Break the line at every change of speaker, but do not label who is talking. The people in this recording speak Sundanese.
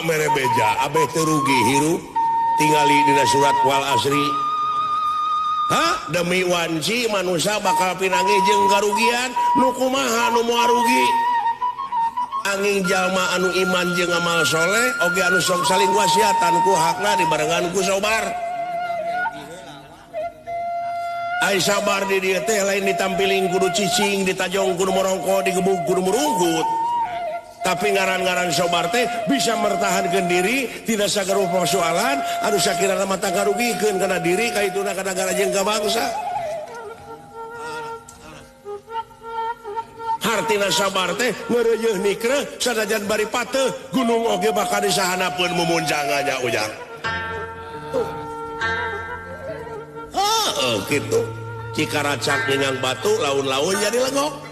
mere beja Abeh terugi hirup tinggali dina surat wal asri demi wanci manusia bakal pinangi jeung karugian nu kumaha nu moal rugi angin jalma anu iman jeung amal soleh oge anu sok saling wasiatan ku hakna dibarengan ku sabar ai sabar di dieu teh lain ditampiling kudu cicing ditajong kudu morongko digebuk kudu murungkut tapi ngaran-ngaran sabar teh bisa mertahankeun diri tidak sagarupa persoalan anu sakirana mata karugikeun kana diri kaituna ka nagara jeung ka bangsa hartina sabar teh ngeureuyeuh nikreh sanajan bari pateuh gunung oge bakal disahanapeun mumunjang aja ujang kitu cikaracak ngingang batu laun-laun jadi legok